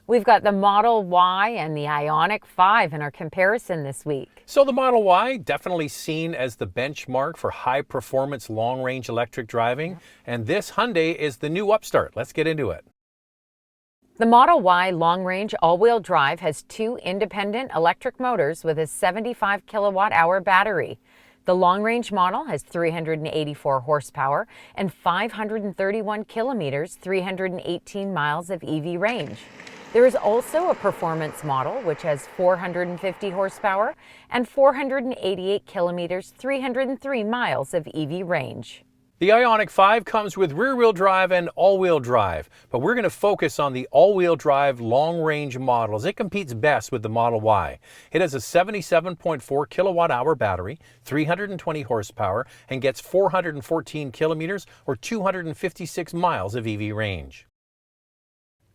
We've got the Model Y and the IONIQ 5 in our comparison this week. So the Model Y, definitely seen as the benchmark for high-performance long-range electric driving. And this Hyundai is the new upstart. Let's get into it. The Model Y Long Range all-wheel drive has two independent electric motors with a 75 kilowatt-hour battery. The Long Range model has 384 horsepower and 531 kilometers, 318 miles of EV range. There is also a performance model which has 450 horsepower and 488 kilometers, 303 miles of EV range. The IONIQ 5 comes with rear-wheel drive and all-wheel drive, but we're going to focus on the all-wheel drive long-range models. It competes best with the Model Y. It has a 77.4 kilowatt-hour battery, 320 horsepower, and gets 414 kilometers or 256 miles of EV range.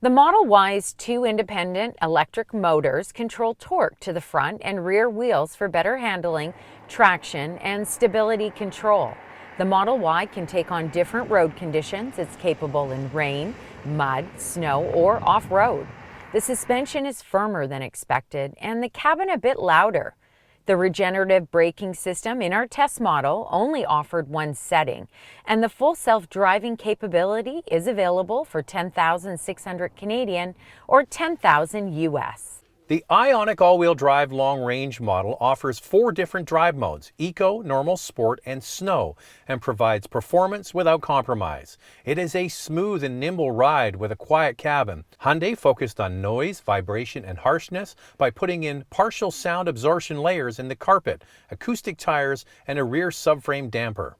The Model Y's two independent electric motors control torque to the front and rear wheels for better handling, traction, and stability control. The Model Y can take on different road conditions. It's capable in rain, mud, snow, or off-road. The suspension is firmer than expected and the cabin a bit louder. The regenerative braking system in our test model only offered one setting, and the full self-driving capability is available for 10,600 Canadian or 10,000 US. The IONIQ all-wheel drive long-range model offers 4 different drive modes: Eco, Normal, Sport, and Snow, and provides performance without compromise. It is a smooth and nimble ride with a quiet cabin. Hyundai focused on noise, vibration, and harshness by putting in partial sound absorption layers in the carpet, acoustic tires, and a rear subframe damper.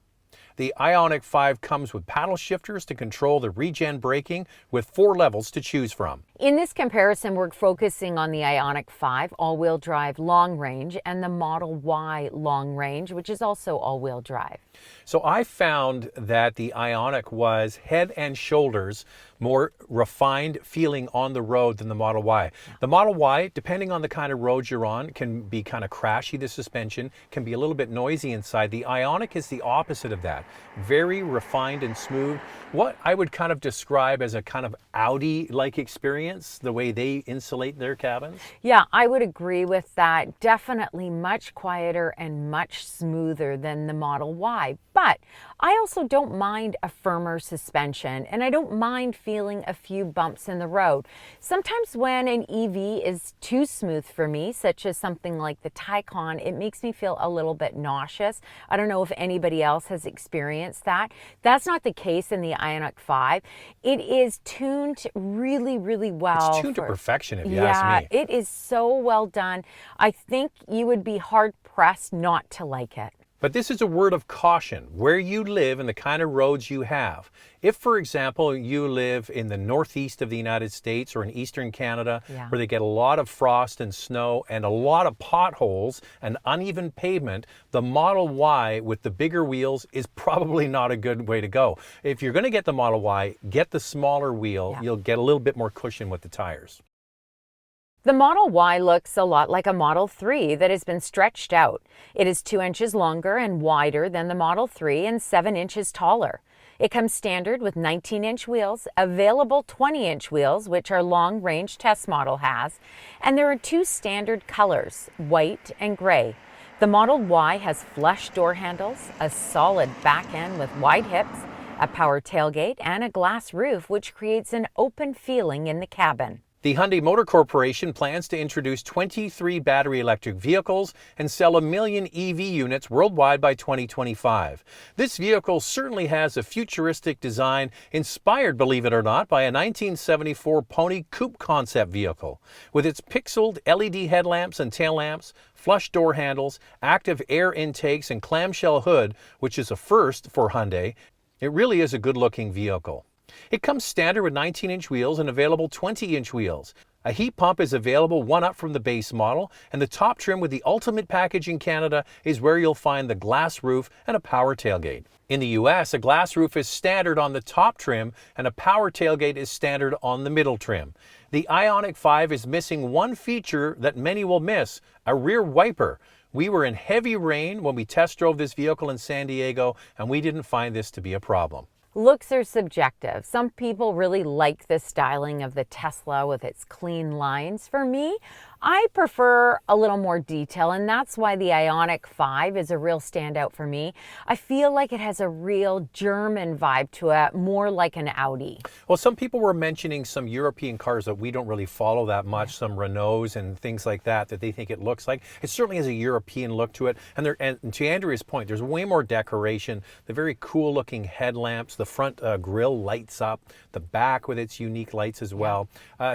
The IONIQ 5 comes with paddle shifters to control the regen braking with 4 levels to choose from. In this comparison, we're focusing on the IONIQ 5 all-wheel drive long range and the Model Y long range, which is also all-wheel drive. So I found that the IONIQ was head and shoulders more refined feeling on the road than the Model Y. The Model Y, depending on the kind of roads you're on, can be kind of crashy, the suspension, can be a little bit noisy inside. The IONIQ is the opposite of that. Very refined and smooth. What I would kind of describe as a kind of Audi-like experience, the way they insulate their cabins. Yeah, I would agree with that. Definitely much quieter and much smoother than the Model Y. But I also don't mind a firmer suspension, and I don't mind feeling a few bumps in the road. Sometimes when an EV is too smooth for me, such as something like the Taycan, it makes me feel a little bit nauseous. I don't know if anybody else has experienced that. That's not the case in the IONIQ 5. It is tuned really, really well. It's tuned to perfection, if you ask me. Yeah, it is so well done. I think you would be hard-pressed not to like it. But this is a word of caution, where you live and the kind of roads you have. If, for example, you live in the northeast of the United States or in eastern Canada, where they get a lot of frost and snow and a lot of potholes and uneven pavement, the Model Y with the bigger wheels is probably not a good way to go. If you're going to get the Model Y, get the smaller wheel. You'll get a little bit more cushion with the tires. The Model Y looks a lot like a Model 3 that has been stretched out. It is 2 inches longer and wider than the Model 3 and 7 inches taller. It comes standard with 19-inch wheels, available 20-inch wheels, which our long-range test model has, and there are 2 standard colors, white and gray. The Model Y has flush door handles, a solid back end with wide hips, a power tailgate, and a glass roof, which creates an open feeling in the cabin. The Hyundai Motor Corporation plans to introduce 23 battery electric vehicles and sell 1 million EV units worldwide by 2025. This vehicle certainly has a futuristic design inspired, believe it or not, by a 1974 Pony Coupe concept vehicle. With its pixeled LED headlamps and tail lamps, flush door handles, active air intakes, and clamshell hood, which is a first for Hyundai, it really is a good-looking vehicle. It comes standard with 19-inch wheels and available 20-inch wheels. A heat pump is available one up from the base model, and the top trim with the ultimate package in Canada is where you'll find the glass roof and a power tailgate. In the US, a glass roof is standard on the top trim and a power tailgate is standard on the middle trim. The IONIQ 5 is missing one feature that many will miss, a rear wiper. We were in heavy rain when we test drove this vehicle in San Diego, and we didn't find this to be a problem. Looks are subjective. Some people really like the styling of the Tesla with its clean lines. For me, I prefer a little more detail, and that's why the IONIQ 5 is a real standout for me. I feel like it has a real German vibe to it, more like an Audi. Well, some people were mentioning some European cars that we don't really follow that much, some Renaults and things like that they think it looks like. It certainly has a European look to it. And to Andrea's point, there's way more decoration, the very cool looking headlamps, the front grille lights up, the back with its unique lights as well.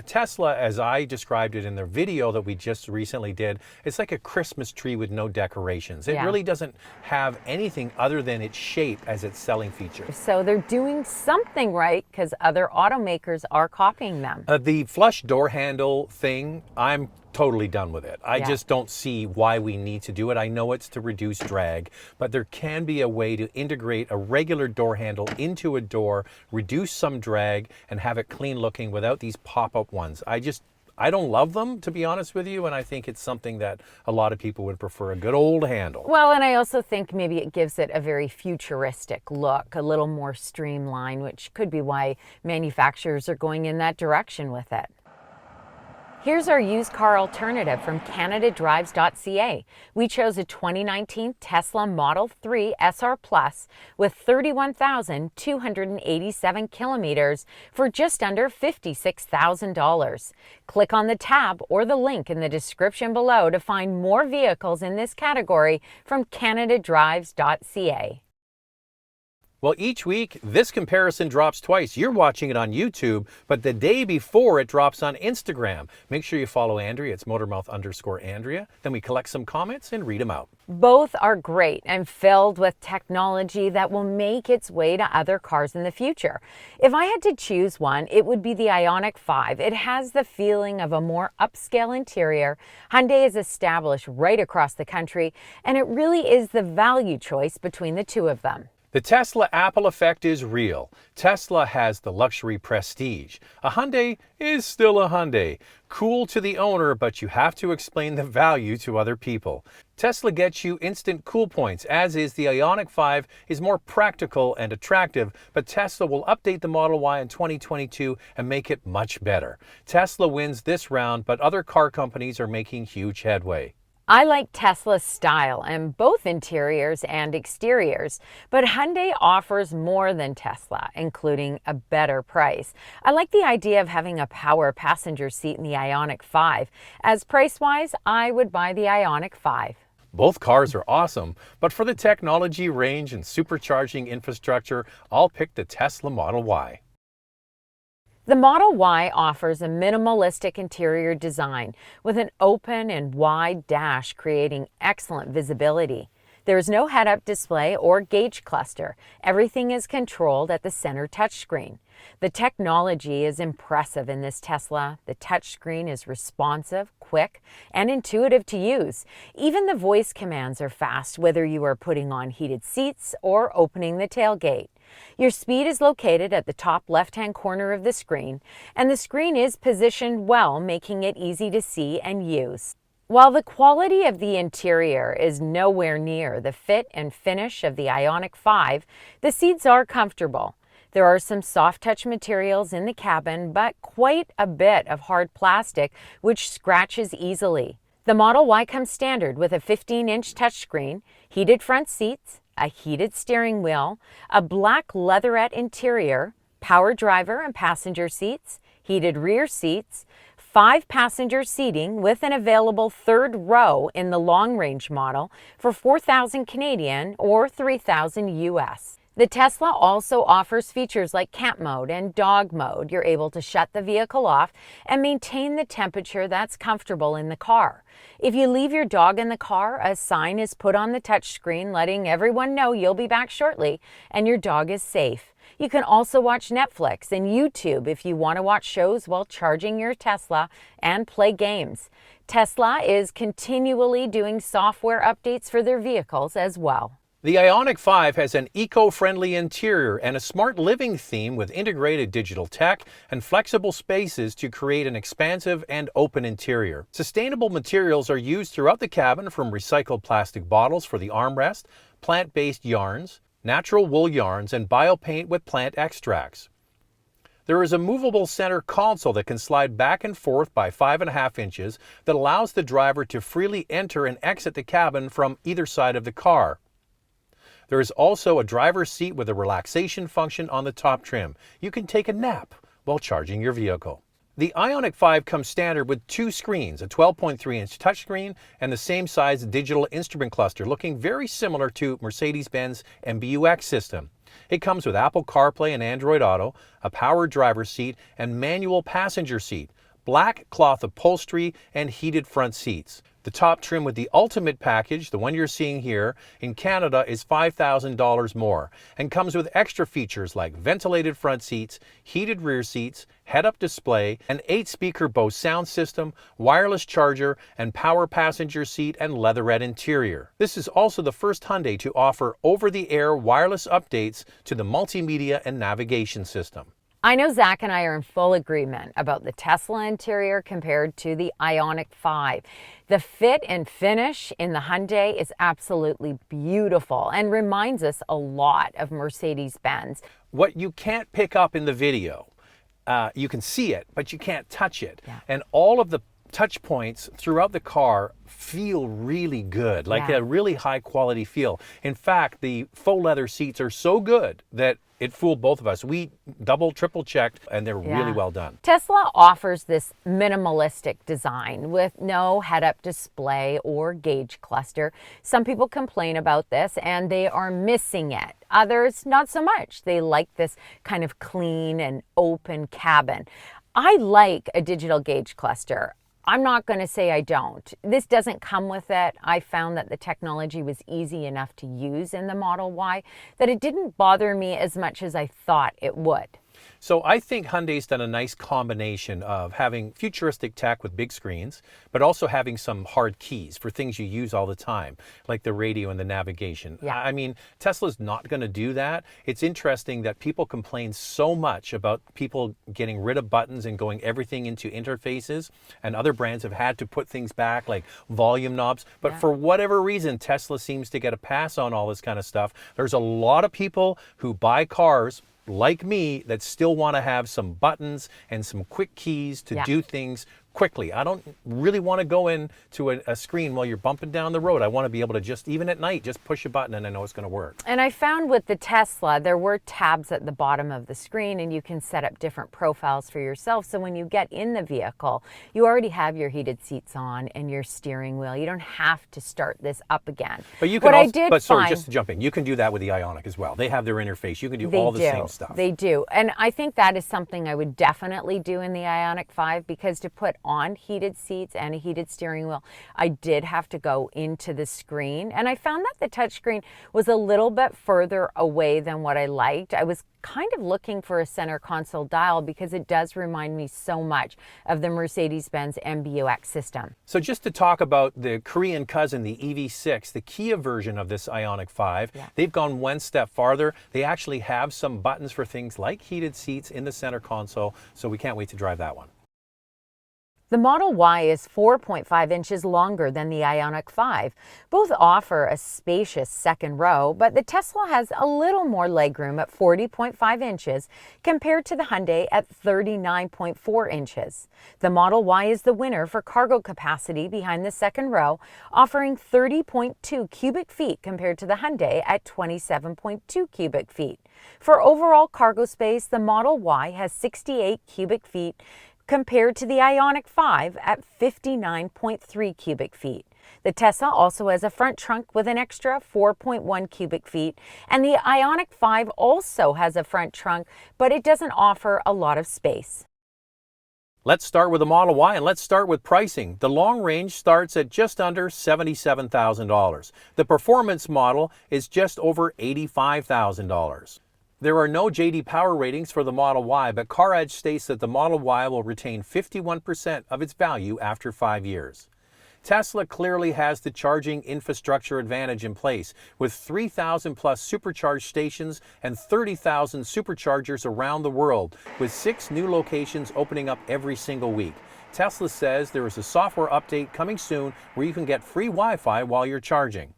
Tesla, as I described it in the video that we just recently did, it's like a Christmas tree with no decorations. It really doesn't have anything other than its shape as its selling feature. So they're doing something right because other automakers are copying them. The flush door handle thing, I'm totally done with it. I just don't see why we need to do it. I know it's to reduce drag, but there can be a way to integrate a regular door handle into a door, reduce some drag, and have it clean looking without these pop-up ones. I don't love them, to be honest with you, and I think it's something that a lot of people would prefer, a good old handle. Well, and I also think maybe it gives it a very futuristic look, a little more streamlined, which could be why manufacturers are going in that direction with it. Here's our used car alternative from CanadaDrives.ca. We chose a 2019 Tesla Model 3 SR Plus with 31,287 kilometers for just under $56,000. Click on the tab or the link in the description below to find more vehicles in this category from CanadaDrives.ca. Well, each week, this comparison drops twice. You're watching it on YouTube, but the day before it drops on Instagram. Make sure you follow Andrea. It's Motormouth_Andrea. Then we collect some comments and read them out. Both are great and filled with technology that will make its way to other cars in the future. If I had to choose one, it would be the IONIQ 5. It has the feeling of a more upscale interior. Hyundai is established right across the country, and it really is the value choice between the two of them. The Tesla Apple effect is real. Tesla has the luxury prestige. A Hyundai is still a Hyundai. Cool to the owner, but you have to explain the value to other people. Tesla gets you instant cool points, as is the IONIQ 5 is more practical and attractive, but Tesla will update the Model Y in 2022 and make it much better. Tesla wins this round, but other car companies are making huge headway. I like Tesla's style in both interiors and exteriors, but Hyundai offers more than Tesla, including a better price. I like the idea of having a power passenger seat in the IONIQ 5. As price-wise, I would buy the IONIQ 5. Both cars are awesome, but for the technology, range, and supercharging infrastructure, I'll pick the Tesla Model Y. The Model Y offers a minimalistic interior design with an open and wide dash creating excellent visibility. There is no head-up display or gauge cluster. Everything is controlled at the center touchscreen. The technology is impressive in this Tesla. The touchscreen is responsive, quick, and intuitive to use. Even the voice commands are fast, whether you are putting on heated seats or opening the tailgate. Your speed is located at the top left-hand corner of the screen, and the screen is positioned well, making it easy to see and use. While the quality of the interior is nowhere near the fit and finish of the IONIQ 5, the seats are comfortable. There are some soft touch materials in the cabin, but quite a bit of hard plastic, which scratches easily. The Model Y comes standard with a 15-inch touchscreen, heated front seats, a heated steering wheel, a black leatherette interior, power driver and passenger seats, heated rear seats, 5-passenger seating with an available third row in the Long Range model for $4,000 Canadian or $3,000 US. The Tesla also offers features like camp mode and dog mode. You're able to shut the vehicle off and maintain the temperature that's comfortable in the car. If you leave your dog in the car, a sign is put on the touchscreen letting everyone know you'll be back shortly and your dog is safe. You can also watch Netflix and YouTube if you want to watch shows while charging your Tesla and play games. Tesla is continually doing software updates for their vehicles as well. The IONIQ 5 has an eco-friendly interior and a smart living theme with integrated digital tech and flexible spaces to create an expansive and open interior. Sustainable materials are used throughout the cabin, from recycled plastic bottles for the armrest, plant-based yarns, natural wool yarns, and biopaint with plant extracts. There is a movable center console that can slide back and forth by 5.5 inches that allows the driver to freely enter and exit the cabin from either side of the car. There is also a driver's seat with a relaxation function on the top trim. You can take a nap while charging your vehicle. The IONIQ 5 comes standard with two screens, a 12.3-inch touchscreen and the same size digital instrument cluster, looking very similar to Mercedes-Benz MBUX system. It comes with Apple CarPlay and Android Auto, a powered driver's seat, and manual passenger seat, black cloth upholstery, and heated front seats. The top trim with the Ultimate package, the one you're seeing here, in Canada is $5,000 more and comes with extra features like ventilated front seats, heated rear seats, head-up display, an 8-speaker Bose sound system, wireless charger, and power passenger seat and leatherette interior. This is also the first Hyundai to offer over-the-air wireless updates to the multimedia and navigation system. I know Zach and I are in full agreement about the Tesla interior compared to the IONIQ 5. The fit and finish in the Hyundai is absolutely beautiful and reminds us a lot of Mercedes-Benz. What you can't pick up in the video, you can see it, but you can't touch it. Yeah. And all of the touch points throughout the car feel really good, like a really high quality feel. In fact, the faux leather seats are so good that it fooled both of us. We double, triple checked, and they're really well done. Tesla offers this minimalistic design with no head-up display or gauge cluster. Some people complain about this and they are missing it. Others, not so much. They like this kind of clean and open cabin. I like a digital gauge cluster. I'm not going to say I don't. This doesn't come with it. I found that the technology was easy enough to use in the Model Y that it didn't bother me as much as I thought it would. So I think Hyundai's done a nice combination of having futuristic tech with big screens, but also having some hard keys for things you use all the time, like the radio and the navigation. Yeah. I mean, Tesla's not going to do that. It's interesting that people complain so much about people getting rid of buttons and going everything into interfaces, and other brands have had to put things back like volume knobs. But for whatever reason, Tesla seems to get a pass on all this kind of stuff. There's a lot of people who buy cars like me that still want to have some buttons and some quick keys to do things quickly. I don't really want to go into a screen while you're bumping down the road. I want to be able to just, even at night, just push a button and I know it's going to work. And I found with the Tesla, there were tabs at the bottom of the screen and you can set up different profiles for yourself. So when you get in the vehicle, you already have your heated seats on and your steering wheel. You don't have to start this up again. But you can sorry, just to jump in, you can do that with the IONIQ as well. They have their interface. You can do all the same stuff. They do. And I think that is something I would definitely do in the IONIQ 5, because to put on heated seats and a heated steering wheel, I did have to go into the screen. And I found that the touchscreen was a little bit further away than what I liked. I was kind of looking for a center console dial because it does remind me so much of the Mercedes-Benz MBUX system. So just to talk about the Korean cousin, the EV6, the Kia version of this IONIQ 5, they've gone one step farther. They actually have some buttons for things like heated seats in the center console, so we can't wait to drive that one. The Model Y is 4.5 inches longer than the IONIQ 5. Both offer a spacious second row, but the Tesla has a little more legroom at 40.5 inches compared to the Hyundai at 39.4 inches. The Model Y is the winner for cargo capacity behind the second row, offering 30.2 cubic feet compared to the Hyundai at 27.2 cubic feet. For overall cargo space, the Model Y has 68 cubic feet compared to the IONIQ 5 at 59.3 cubic feet. The Tesla also has a front trunk with an extra 4.1 cubic feet, and the IONIQ 5 also has a front trunk, but it doesn't offer a lot of space. Let's start with the Model Y, and let's start with pricing. The long range starts at just under $77,000. The performance model is just over $85,000. There are no JD Power ratings for the Model Y, but CarEdge states that the Model Y will retain 51% of its value after 5 years. Tesla clearly has the charging infrastructure advantage in place, with 3,000 plus supercharge stations and 30,000 superchargers around the world, with 6 new locations opening up every single week. Tesla says there is a software update coming soon where you can get free Wi-Fi while you're charging.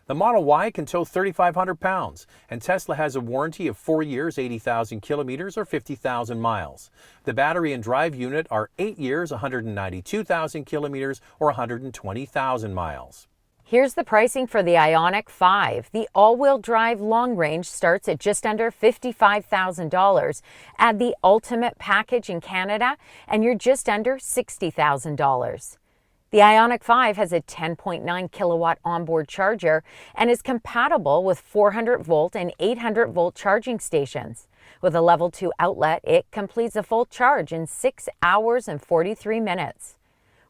The Model Y can tow 3,500 pounds, and Tesla has a warranty of 4 years, 80,000 kilometers, or 50,000 miles. The battery and drive unit are 8 years, 192,000 kilometers, or 120,000 miles. Here's the pricing for the IONIQ 5. The all-wheel drive long range starts at just under $55,000. Add the ultimate package in Canada, and you're just under $60,000. The IONIQ 5 has a 10.9 kilowatt onboard charger and is compatible with 400 volt and 800 volt charging stations. With a level 2 outlet, it completes a full charge in 6 hours and 43 minutes.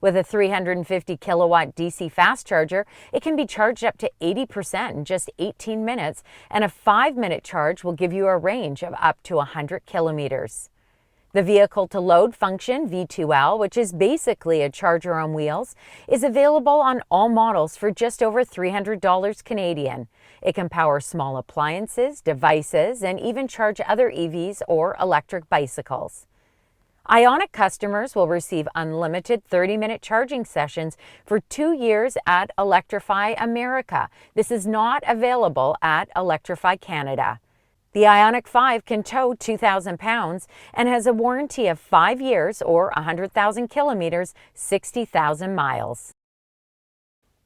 With a 350 kilowatt DC fast charger, it can be charged up to 80% in just 18 minutes, and a 5-minute charge will give you a range of up to 100 kilometers. The vehicle-to-load function, V2L, which is basically a charger on wheels, is available on all models for just over $300 Canadian. It can power small appliances, devices, and even charge other EVs or electric bicycles. IONIQ customers will receive unlimited 30-minute charging sessions for 2 years at Electrify America. This is not available at Electrify Canada. The IONIQ 5 can tow 2,000 pounds and has a warranty of 5 years or 100,000 kilometers, 60,000 miles.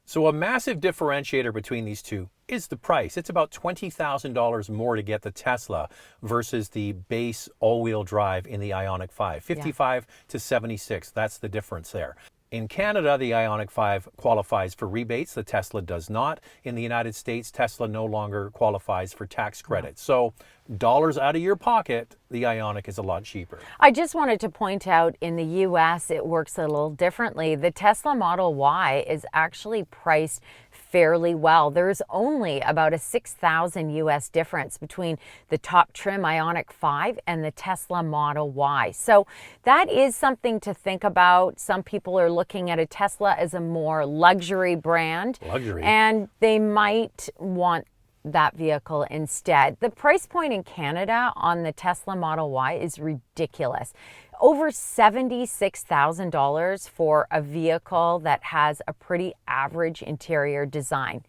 So a massive differentiator between these two is the price. It's about $20,000 more to get the Tesla versus the base all-wheel drive in the IONIQ 5. 55 to 76, that's the difference there. In Canada, the IONIQ 5 qualifies for rebates. The Tesla does not. In the United States, Tesla no longer qualifies for tax credits. So dollars out of your pocket, the IONIQ is a lot cheaper. I just wanted to point out in the US, it works a little differently. The Tesla Model Y is actually priced fairly well. There's only about a $6,000 US difference between the top trim IONIQ 5 and the Tesla Model Y. So that is something to think about. Some people are looking at a Tesla as a more luxury brand. And they might want that vehicle instead. The price point in Canada on the Tesla Model Y is ridiculous. Over $76,000 for a vehicle that has a pretty average interior design.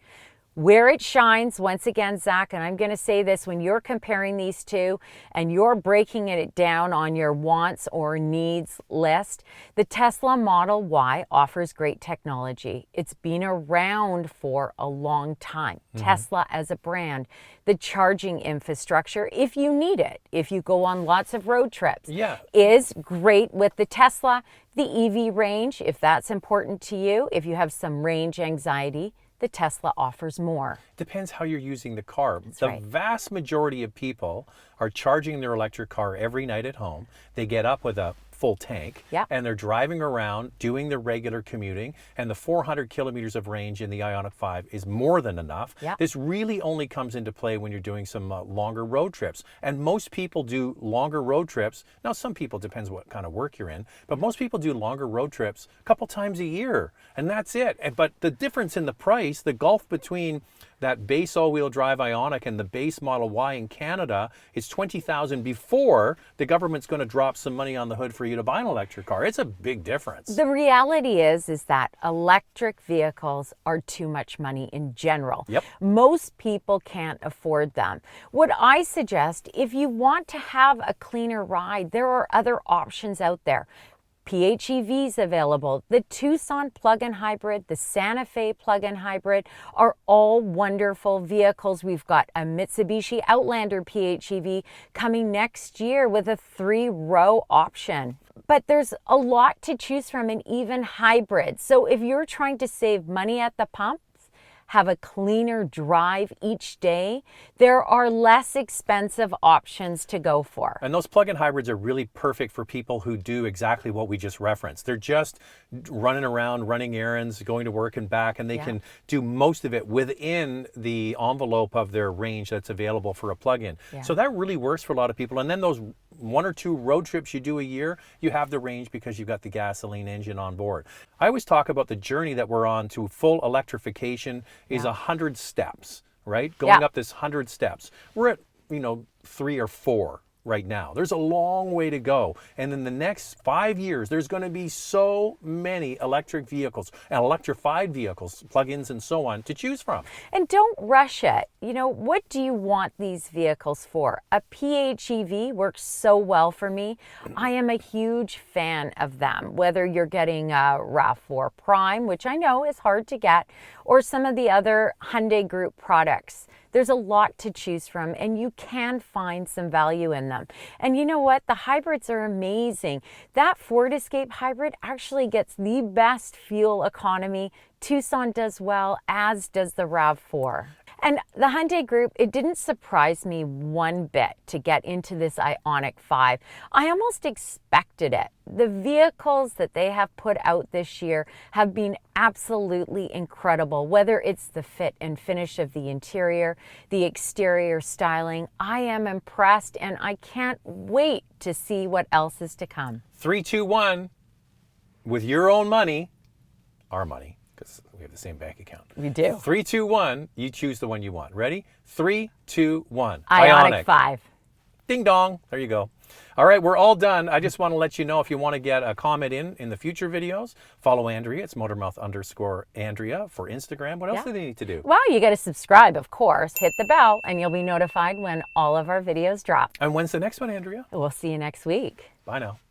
Where it shines, once again, Zach, and I'm going to say this, when you're comparing these two and you're breaking it down on your wants or needs list, the Tesla Model Y offers great technology. It's been around for a long time. Tesla as a brand, the charging infrastructure, if you need it, if you go on lots of road trips, is great with the Tesla. The EV range, if that's important to you, if you have some range anxiety, the Tesla offers more. Depends how you're using the car. That's the right. vast majority of people are charging their electric car every night at home. They get up with a full tank and they're driving around doing their regular commuting, and the 400 kilometers of range in the IONIQ 5 is more than enough. This really only comes into play when you're doing some longer road trips, and most people do longer road trips. Now some people, depends what kind of work you're in, but most people do longer road trips a couple times a year, and that's it. But the difference in the price, the gulf between that base all-wheel drive IONIQ and the base Model Y in Canada is $20,000 before the government's going to drop some money on the hood for you to buy an electric car. It's a big difference. The reality is that electric vehicles are too much money in general. Most people can't afford them. What I suggest, if you want to have a cleaner ride, there are other options out there. PHEVs available. The Tucson plug-in hybrid, the Santa Fe plug-in hybrid are all wonderful vehicles. We've got a Mitsubishi Outlander PHEV coming next year with a 3-row option. But there's a lot to choose from, and even hybrid. So if you're trying to save money at the pump, have a cleaner drive each day, there are less expensive options to go for. And those plug-in hybrids are really perfect for people who do exactly what we just referenced. They're just running around, running errands, going to work and back, and they can do most of it within the envelope of their range that's available for a plug-in. So that really works for a lot of people. And then those 1 or 2 road trips you do a year, you have the range because you've got the gasoline engine on board. I always talk about the journey that we're on to full electrification is 100 steps, right? Going up this 100 steps. We're at, 3 or 4 right now. There's a long way to go. And in the next 5 years, there's going to be so many electric vehicles and electrified vehicles, plug-ins and so on, to choose from. And don't rush it. You know, what do you want these vehicles for? A PHEV works so well for me. I am a huge fan of them, whether you're getting a RAV4 Prime, which I know is hard to get, or some of the other Hyundai Group products. There's a lot to choose from, and you can find some value in them. And you know what? The hybrids are amazing. That Ford Escape hybrid actually gets the best fuel economy. Tucson does well, as does the RAV4. And the Hyundai Group, it didn't surprise me one bit to get into this IONIQ 5. I almost expected it. The vehicles that they have put out this year have been absolutely incredible, whether it's the fit and finish of the interior, the exterior styling. I am impressed, and I can't wait to see what else is to come. 3, 2, 1, with your own money, our money, because we have the same bank account. We do. 3, 2, 1, you choose the one you want. Ready? 3, 2, 1. IONIQ 5. Ding dong. There you go. All right, we're all done. I just want to let you know, if you want to get a comment in the future videos, follow Andrea. It's Motormouth_Andrea for Instagram. What else do they need to do? Well, you got to subscribe, of course. Hit the bell, and you'll be notified when all of our videos drop. And when's the next one, Andrea? We'll see you next week. Bye now.